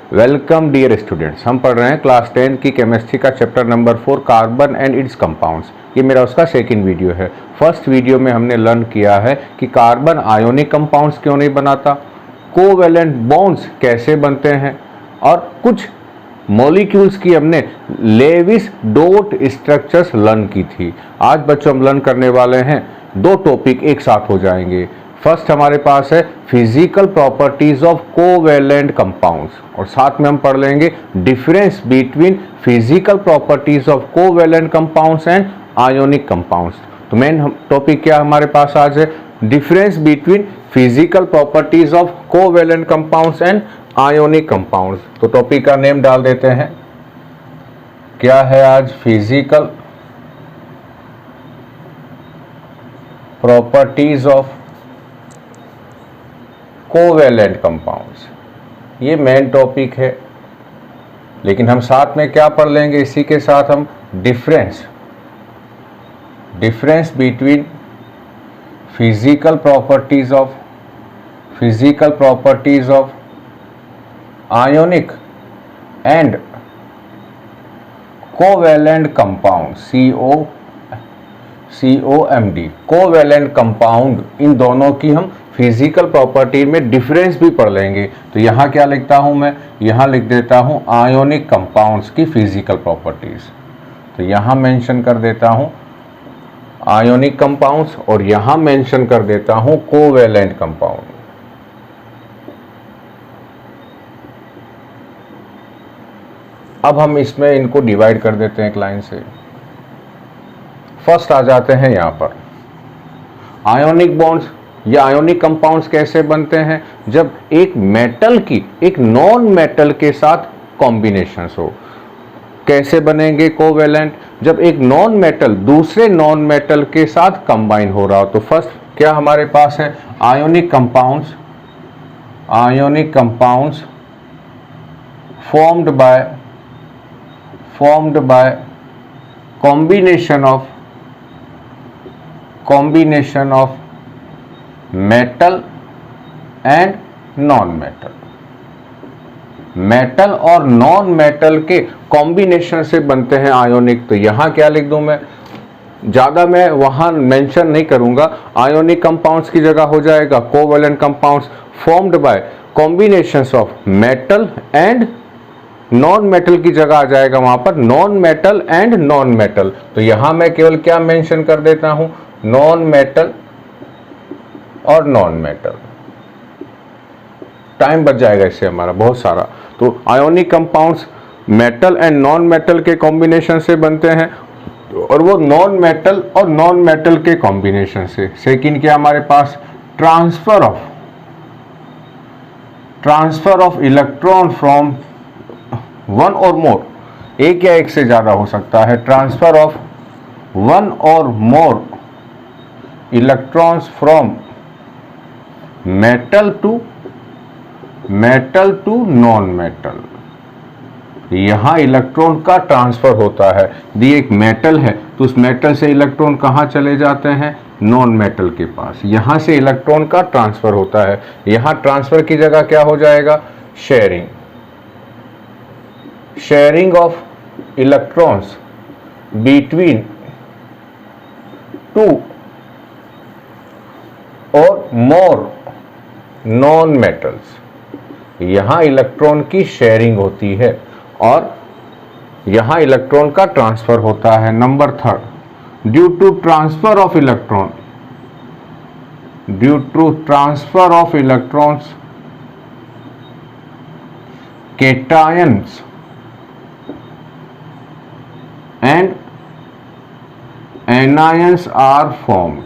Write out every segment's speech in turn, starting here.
Welcome dear students. हम पढ़ रहे हैं क्लास 10 की केमिस्ट्री का chapter number 4 carbon and it's compounds. ये मेरा उसका सेकंड वीडियो है। फर्स्ट वीडियो में हमने लर्न किया है कि कार्बन आयोनिक कंपाउंड्स क्यों नहीं बनाता, कोवैलेंट बॉन्ड्स कैसे बनते हैं, और कुछ मॉलिक्यूल्स की हमने लेविस डॉट स्ट्रक्चर्स लर्न की थी। आज बच्चों हम लर्न करने वाले हैं दो टॉपिक एक साथ हो जाएंगे। फर्स्ट हमारे पास है physical properties of covalent compounds, और साथ में हम पढ़ लेंगे difference between physical properties of covalent compounds and ionic compounds. तो मेन टॉपिक क्या हमारे पास आज है, difference between physical properties of covalent compounds and ionic compounds. तो टॉपिक का नेम डाल देते हैं, क्या है आज, physical properties of covalent compounds. ये मेन टॉपिक है, लेकिन हम साथ में क्या पढ़ लेंगे, इसी के साथ हम difference between physical properties of ionic and covalent compound, COMD, covalent compound. इन दोनों की हम फिजिकल प्रॉपर्टी में डिफरेंस भी पढ़ लेंगे। तो यहाँ क्या लिखता हूँ मैं, यहाँ लिख देता हूँ आयोनिक कंपाउंड्स की फिजिकल प्रॉपर्टीज। तो यहाँ मेंशन कर देता हूँ आयोनिक कंपाउंड्स, और यहाँ मेंशन कर देता हूँ कोवैलेंट कंपाउंड। अब हम इसमें इनको डिवाइड कर देते हैं एक लाइन से। फर्स्ट आ जाते हैं यहाँ पर आयोनिक बॉन्ड्स या आयोनिक कंपाउंड्स कैसे बनते हैं, जब एक मेटल की एक नॉन मेटल के साथ कॉम्बिनेशन हो। कैसे बनेंगे कोवैलेंट, जब एक नॉन मेटल दूसरे नॉन मेटल के साथ कंबाइन हो रहा हो। तो फर्स्ट क्या हमारे पास है, ionic compounds formed by combination of metal and non metal. Metal और नॉन मेटल के कॉम्बिनेशन से बनते हैं आयोनिक। तो यहां क्या लिख दूं मैं, ज्यादा मैं वहां मेंशन नहीं करूंगा, आयोनिक कंपाउंड्स की जगह हो जाएगा covalent compounds formed by combinations of metal and non metal की जगह आ जाएगा वहां पर non metal and non metal. तो यहां मैं केवल क्या मेंशन कर देता हूं, नॉन मेटल और नॉन मेटल। टाइम बच जाएगा इससे हमारा बहुत सारा। तो ionic compounds metal and non metal के कॉम्बिनेशन से बनते हैं, और वो नॉन मेटल और नॉन मेटल के कॉम्बिनेशन से। सेकंड क्या हमारे पास, transfer of electron from one or more, एक या एक से ज्यादा हो सकता है, transfer of one or more electrons from metal to non metal. यहां इलेक्ट्रॉन का ट्रांसफर होता है। दी एक मेटल है तो उस मेटल से इलेक्ट्रॉन कहां चले जाते हैं, नॉन मेटल के पास। यहां से इलेक्ट्रॉन का ट्रांसफर होता है। यहां ट्रांसफर की जगह क्या हो जाएगा, sharing of electrons between two or more non metals. यहां इलेक्ट्रॉन की शेयरिंग होती है और यहां इलेक्ट्रॉन का ट्रांसफर होता है। Number third, due to transfer of electrons cations and anions are formed.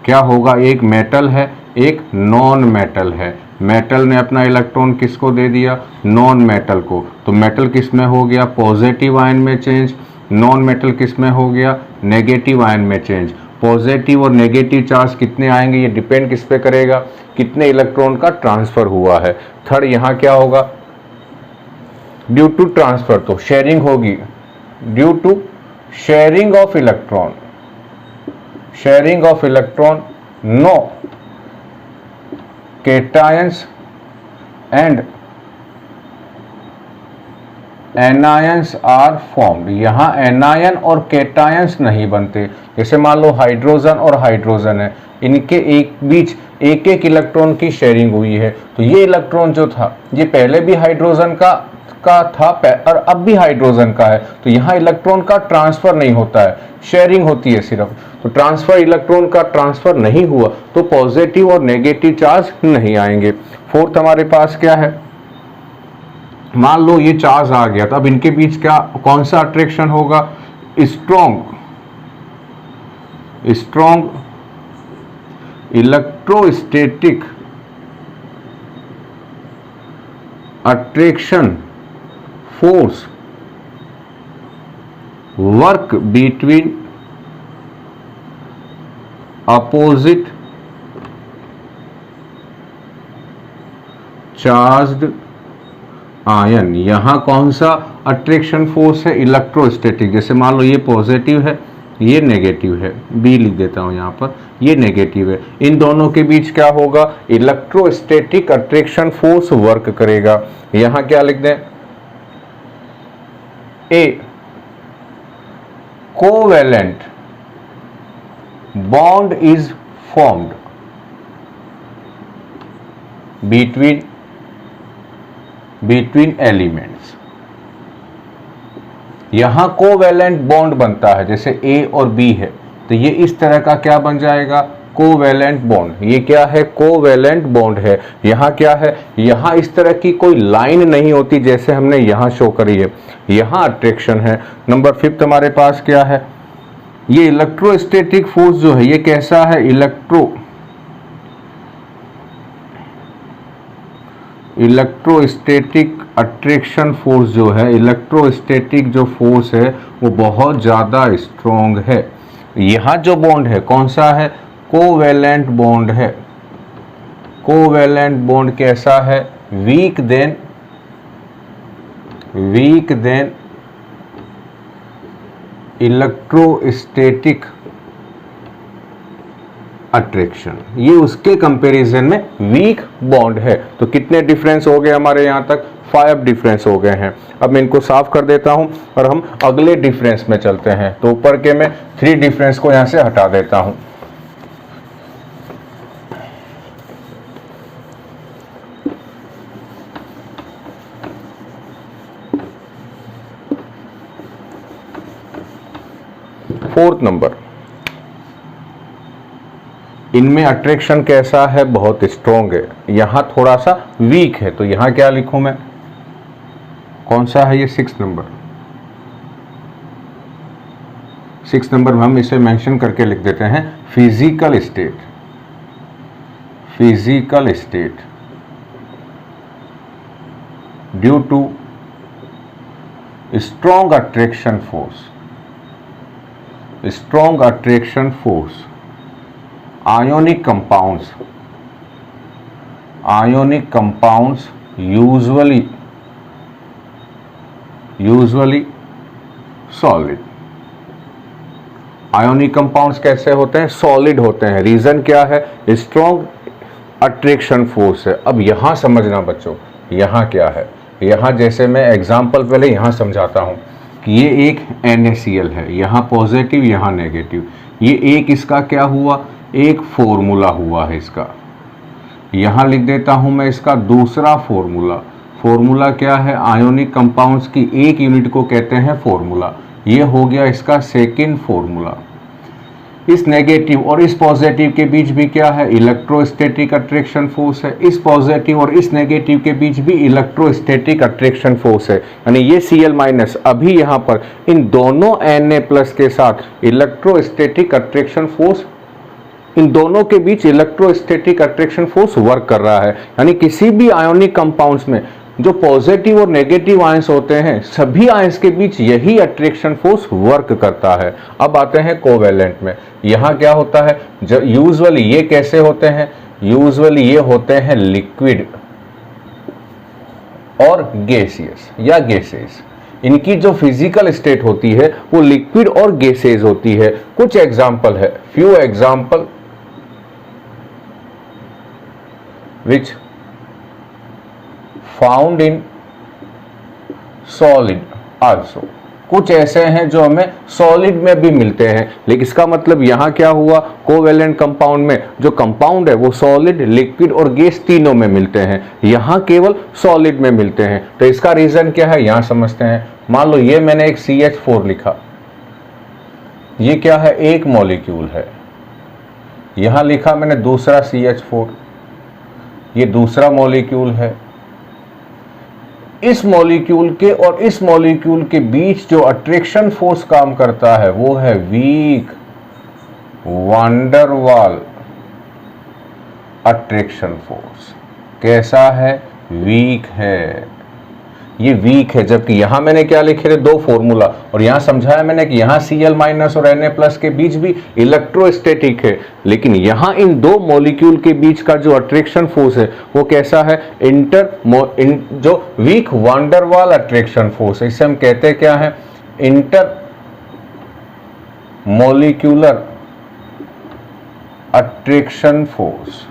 क्या होगा, एक मेटल है एक नॉन मेटल है, मेटल ने अपना इलेक्ट्रॉन किसको दे दिया, नॉन मेटल को। तो मेटल किस में हो गया, पॉजिटिव आयन में चेंज, नॉन मेटल किस में हो गया, नेगेटिव आयन में चेंज। पॉजिटिव और नेगेटिव चार्ज कितने आएंगे, ये डिपेंड किस पे करेगा, कितने इलेक्ट्रॉन का ट्रांसफर हुआ है। थर्ड यहां क्या होगा, ड्यू टू ट्रांसफर, तो शेयरिंग होगी, due to sharing of electron no cations and anions are formed. यहाँ एनायन और केटायंस नहीं बनते। जैसे मान लो हाइड्रोजन और हाइड्रोजन है, इनके एक बीच एक एक इलेक्ट्रॉन की शेयरिंग हुई है, तो ये इलेक्ट्रॉन जो था ये पहले भी हाइड्रोजन का था और अब भी हाइड्रोजन का है, तो यहाँ इलेक्ट्रॉन का ट्रांसफर नहीं होता है, शेयरिंग होती है सिर्फ। तो ट्रांसफर इलेक्ट्रॉन का ट्रांसफर नहीं हुआ तो पॉजिटिव और नेगेटिव चार्ज नहीं आएंगे। फोर्थ हमारे पास क्या है, मान लो ये चार्ज आ गया, तो अब इनके बीच क्या कौन सा अट्रैक्शन होगा, strong electrostatic attraction force work between opposite charged ion. यहां कौन सा अट्रैक्शन फोर्स है, इलेक्ट्रोस्टैटिक। जैसे मान लो ये पॉजिटिव है, ये नेगेटिव है, बी लिख देता हूं यहां पर, ये नेगेटिव है, इन दोनों के बीच क्या होगा, इलेक्ट्रोस्टैटिक अट्रैक्शन फोर्स वर्क करेगा। यहां क्या लिख दें, ए covalent bond is formed between elements. यहां कोवेलेंट बॉन्ड बनता है, जैसे ए और बी है, तो ये इस तरह का क्या बन जाएगा, कोवेलेंट बॉन्ड। ये क्या है, कोवेलेंट बॉन्ड है। यहां क्या है, यहां इस तरह की कोई लाइन नहीं होती जैसे हमने यहां शो करी है, यहां अट्रैक्शन है। नंबर 5 हमारे पास क्या है, ये इलेक्ट्रोस्टैटिक फोर्स जो है ये कैसा है, इलेक्ट्रोस्टैटिक अट्रैक्शन फोर्स जो है, इलेक्ट्रोस्टैटिक जो फोर्स है वो बहुत ज़्यादा स्ट्रॉन्ग है। यहाँ जो बॉन्ड है कौन सा है, कोवेलेंट बॉन्ड है। कोवेलेंट बॉन्ड कैसा है, वीक देन इलेक्ट्रोस्टैटिक अट्रैक्शन, ये उसके कंपैरिजन में वीक बॉन्ड है। तो कितने डिफरेंस हो गए हमारे यहाँ तक, 5 डिफरेंस हो गए हैं। अब मैं इनको साफ कर देता हूं और हम अगले डिफरेंस में चलते हैं। तो ऊपर के मैं 3 डिफरेंस को यहाँ से हटा देता हूं। फोर्थ नंबर, इनमें अट्रैक्शन कैसा है, बहुत स्ट्रॉन्ग है, यहां थोड़ा सा वीक है। तो यहां क्या लिखूं मैं, कौन सा है ये, 6 नंबर। 6 नंबर हम इसे मेंशन करके लिख देते हैं, physical state due to strong attraction force ionic compounds usually solid। Ionic compounds कैसे होते हैं, सॉलिड होते हैं। रीजन क्या है, स्ट्रॉन्ग अट्रैक्शन फोर्स है। अब यहां समझना बच्चों, यहां क्या है, यहां जैसे मैं एग्जांपल पहले यहां समझाता हूं कि ये एक NaCl है, यहां पॉजिटिव यहां नेगेटिव। ये एक इसका क्या हुआ, एक फॉर्मूला हुआ है इसका, यहां लिख देता हूं मैं इसका दूसरा फॉर्मूला क्या है, आयोनिक कंपाउंड्स की एक यूनिट को कहते हैं फॉर्मूला। ये हो गया इसका सेकंड फॉर्मूला। इस नेगेटिव और इस पॉजिटिव के बीच भी क्या है, इलेक्ट्रोस्टैटिक अट्रैक्शन फोर्स है। इस पॉजिटिव और इस नेगेटिव के बीच भी इलेक्ट्रोस्टैटिक अट्रैक्शन फोर्स है। यानी ये Cl- अभी यहाँ पर इन दोनों Na+ के साथ इलेक्ट्रोस्टैटिक अट्रैक्शन फोर्स, इन दोनों के बीच इलेक्ट्रोस्टैटिक अट्रैक्शन फोर्स वर्क कर रहा है। यानी किसी भी आयोनिक कंपाउंड्स में जो पॉजिटिव और नेगेटिव आयंस होते हैं, सभी आयंस के बीच यही अट्रैक्शन फोर्स वर्क करता है। अब आते हैं कोवेलेंट में। यहां क्या होता है, जब यूजुअली ये कैसे होते हैं, यूजुअली ये होते हैं लिक्विड और गैसियस या गैसेस। इनकी जो फिजिकल स्टेट होती है वो लिक्विड और गैसेस होती है। कुछ एग्जाम्पल है, few example which found in solid also. कुछ ऐसे हैं जो हमें सॉलिड में भी मिलते हैं, लेकिन इसका मतलब यहाँ क्या हुआ, कोवेलेंट कंपाउंड में जो कंपाउंड है वो सॉलिड, लिक्विड और गैस तीनों में मिलते हैं, यहाँ केवल सॉलिड में मिलते हैं। तो इसका रीजन क्या है यहाँ समझते हैं। मान लो ये मैंने एक CH4 लिखा, ये क्या है, एक मॉलिक्यूल है। यहां लिखा मैंने दूसरा CH4, ये दूसरा मॉलिक्यूल है। इस मॉलिक्यूल के और इस मॉलिक्यूल के बीच जो अट्रैक्शन फोर्स काम करता है वो है वीक वांडर वाल अट्रैक्शन फोर्स। कैसा है, वीक है, ये वीक है। जबकि यहां मैंने क्या लिखे थे, दो फॉर्मूला, और यहां समझाया मैंने कि यहां Cl- और Na+ के बीच भी इलेक्ट्रोस्टैटिक है, लेकिन यहां इन दो मॉलिक्यूल के बीच का जो अट्रैक्शन फोर्स है वो कैसा है, जो वीक वांडरवाल अट्रैक्शन फोर्स है। इसे हम कहते हैं क्या है, इंटर मॉलिक्यूलर अट्रैक्शन फोर्स।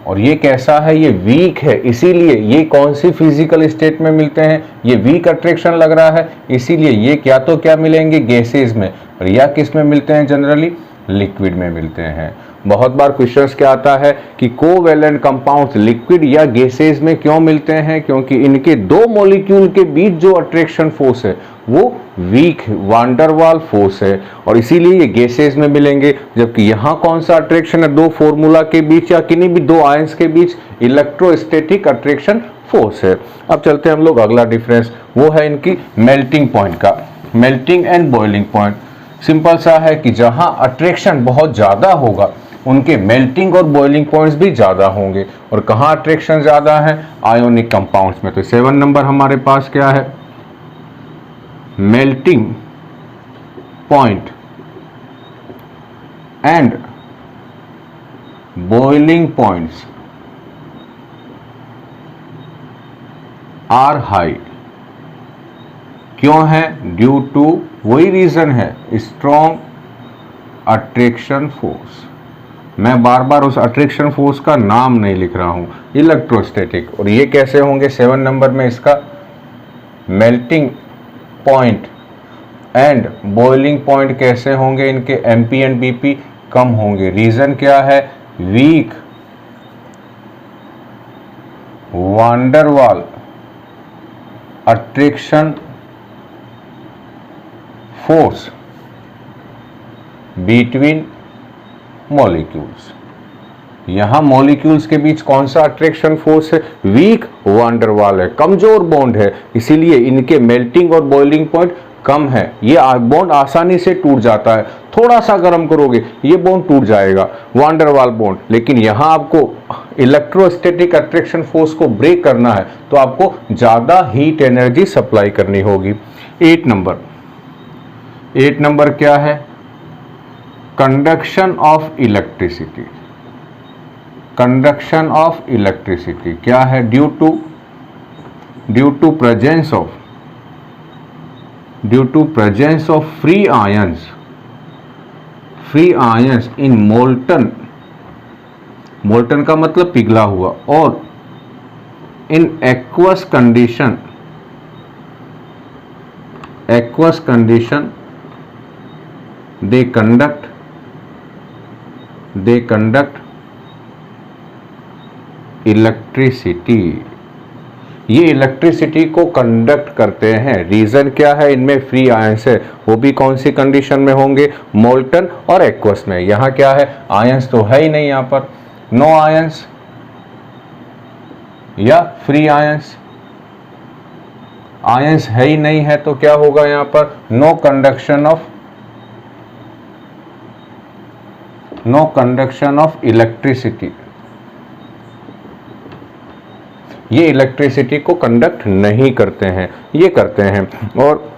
और ये कैसा है, ये वीक है, इसीलिए ये कौन सी फिजिकल स्टेट में मिलते हैं, ये वीक अट्रैक्शन लग रहा है, इसीलिए ये क्या तो क्या मिलेंगे, गैसेज में, और या किस में मिलते हैं, जनरली लिक्विड में मिलते हैं। बहुत बार क्वेश्चंस क्या आता है कि कोवेलेंट कंपाउंड्स लिक्विड या गैसेज में क्यों मिलते हैं, क्योंकि इनके दो मॉलिक्यूल के बीच जो अट्रैक्शन फोर्स है वो वीक वांडरवाल फोर्स है, और इसीलिए ये गैसेज में मिलेंगे। जबकि यहाँ कौन सा अट्रैक्शन है, दो फॉर्मूला के बीच या किन्हीं भी दो आयंस के बीच इलेक्ट्रोस्टैटिक अट्रैक्शन फोर्स है। अब चलते हैं हम लोग अगला डिफरेंस, वो है इनकी मेल्टिंग पॉइंट का। Melting and boiling point simple सा है कि जहां अट्रैक्शन बहुत ज्यादा होगा उनके मेल्टिंग और बॉइलिंग पॉइंट्स भी ज्यादा होंगे। और कहां अट्रैक्शन ज्यादा है, आयोनिक कंपाउंड्स में। तो 7 नंबर हमारे पास क्या है, melting point and boiling points are high. क्यों है, ड्यू टू, वही रीजन है, स्ट्रॉन्ग अट्रैक्शन फोर्स। मैं बार बार उस अट्रैक्शन फोर्स का नाम नहीं लिख रहा हूं, इलेक्ट्रोस्टैटिक। और ये कैसे होंगे, 7 नंबर में इसका melting point and boiling point कैसे होंगे, इनके MP एंड BP कम होंगे। रीजन क्या है, weak Van der Waals attraction force between molecules. यहां मॉलिक्यूल्स के बीच कौन सा अट्रैक्शन फोर्स है, वीक वांडरवाल है, कमजोर बॉन्ड है, इसीलिए इनके मेल्टिंग और बॉइलिंग पॉइंट कम है। ये बॉन्ड आसानी से टूट जाता है, थोड़ा सा गर्म करोगे ये बॉन्ड टूट जाएगा, वांडरवाल बॉन्ड। लेकिन यहां आपको इलेक्ट्रोस्टैटिक अट्रैक्शन फोर्स को ब्रेक करना है तो आपको ज्यादा हीट एनर्जी सप्लाई करनी होगी। 8 नंबर क्या है, conduction of electricity. Conduction of electricity क्या है, due to presence of free ions in molten का मतलब पिघला हुआ, और in aqueous condition they conduct electricity. ये इलेक्ट्रिसिटी को कंडक्ट करते हैं। रीजन क्या है, इनमें फ्री आयंस है, वो भी कौन सी कंडीशन में होंगे, मोल्टन और एक्वस में। यहां क्या है, आयंस तो है ही नहीं, यहां पर नो आयंस या फ्री आयंस। आयंस है ही नहीं है तो क्या होगा, यहां पर नो कंडक्शन ऑफ इलेक्ट्रिसिटी। ये इलेक्ट्रिसिटी को कंडक्ट नहीं करते हैं, ये करते हैं। और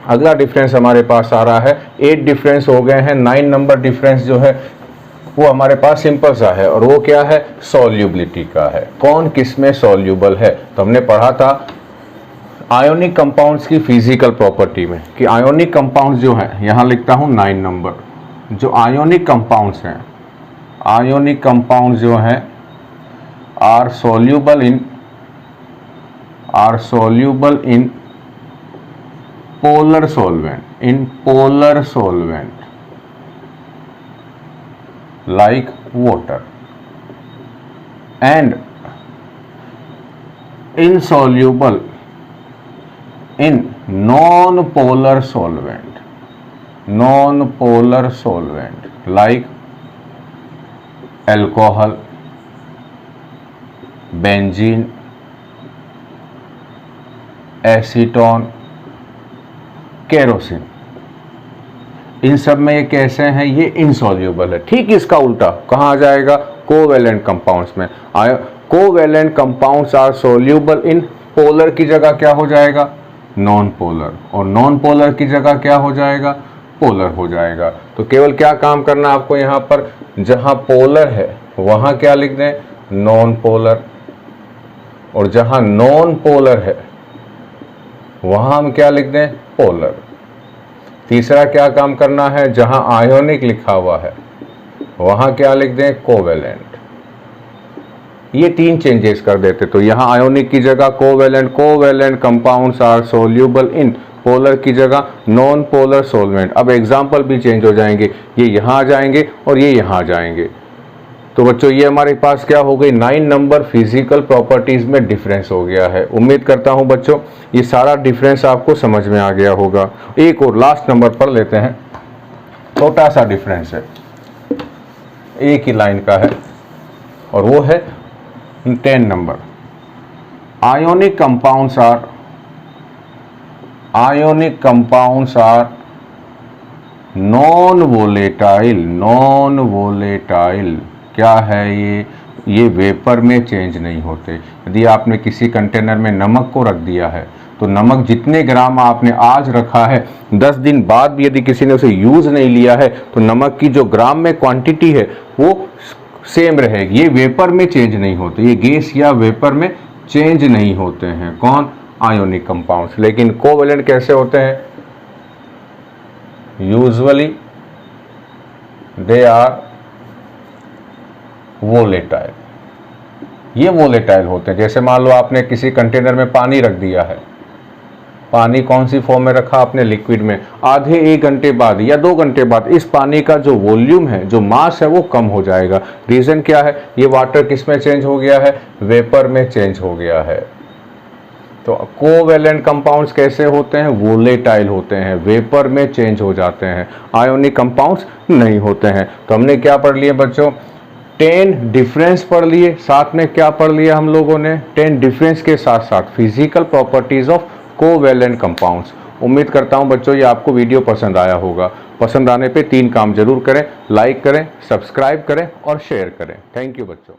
अगला डिफरेंस हमारे पास आ रहा है, 8 डिफरेंस हो गए हैं। 9 नंबर डिफरेंस जो है वो हमारे पास सिंपल सा है, और वो क्या है, सॉल्युबिलिटी का है। कौन किस में सॉल्युबल है, तो हमने पढ़ा था आयोनिक कंपाउंड्स की फिजिकल प्रॉपर्टी में कि आयोनिक कंपाउंड्स जो है, यहां लिखता हूं 9 नंबर, जो आयोनिक कंपाउंड्स हैं, आयोनिक कंपाउंड्स जो हैं are soluble in are soluble in polar solvent like water and insoluble in non-polar solvent like alcohol, benzene, acetone, kerosene. इन सब में ये कैसे हैं? ये इनसॉल्यूबल है। ठीक इसका उल्टा कहाँ आ जाएगा? कोवेलेंट कंपाउंड्स में। Covalent compounds are soluble in polar की जगह क्या हो जाएगा? नॉन पोलर, और नॉन पोलर की जगह क्या हो जाएगा? पोलर हो जाएगा। तो केवल क्या काम करना आपको यहाँ पर, जहाँ पोलर है वहाँ क्या लिख दें? नॉन पोलर, और जहाँ नॉन पोलर है वहाँ हम क्या लिख दें? पोलर। तीसरा क्या काम करना है? जहाँ आयोनिक लिखा हुआ है वहाँ क्या लिख दें? कोवेलेंट। ये 3 चेंजेस कर देते। तो यहाँ आयोनिक की जगह covalent compounds are soluble in, polar की जगह नॉन पोलर सॉल्वेंट। अब एग्जाम्पल भी चेंज हो जाएंगे, ये यहाँ आ जाएंगे और ये यहाँ आ जाएंगे। तो बच्चों ये हमारे पास क्या हो गई? 9 नंबर फिजिकल प्रॉपर्टीज में डिफरेंस हो गया है। उम्मीद करता हूं बच्चों ये सारा डिफरेंस आपको समझ में आ गया होगा। एक और लास्ट नंबर पढ़ लेते हैं, छोटा सा डिफरेंस है, एक ही लाइन का है, और वो है 10 number. Ionic compounds are non volatile. क्या है ये वेपर में चेंज नहीं होते। यदि आपने किसी कंटेनर में नमक को रख दिया है तो नमक जितने ग्राम आपने आज रखा है, 10 दिन बाद भी यदि किसी ने उसे यूज नहीं लिया है तो नमक की जो ग्राम में क्वांटिटी है वो सेम रहेगी। ये वेपर में चेंज नहीं होते, ये गैस या वेपर में चेंज नहीं होते हैं। कौन? Ionic compounds. लेकिन कोवेलेंट कैसे होते हैं? Usually they are volatile. ये वोलेटाइल होते हैं। जैसे मान लो आपने किसी कंटेनर में पानी रख दिया है, पानी कौन सी फॉर्म में रखा आपने? लिक्विड में। आधे 1 घंटे बाद या 2 घंटे बाद इस पानी का जो वॉल्यूम है, जो मास है, वो कम हो जाएगा। रीजन क्या है? ये वाटर किस में चेंज हो गया है? वेपर में चेंज हो गया है। तो कोवेलेंट कंपाउंड्स कैसे होते हैं? वोलेटाइल होते हैं, वेपर में चेंज हो जाते हैं। आयोनिक कंपाउंड्स नहीं होते हैं। तो हमने क्या पढ़ लिया बच्चों? 10 डिफरेंस पढ़ लिए, साथ में क्या पढ़ लिया हम लोगों ने? 10 डिफरेंस के साथ साथ physical properties of covalent compounds. उम्मीद करता हूं बच्चों ये आपको वीडियो पसंद आया होगा। पसंद आने पे 3 काम जरूर करें, लाइक करें, सब्सक्राइब करें और शेयर करें। थैंक यू बच्चों।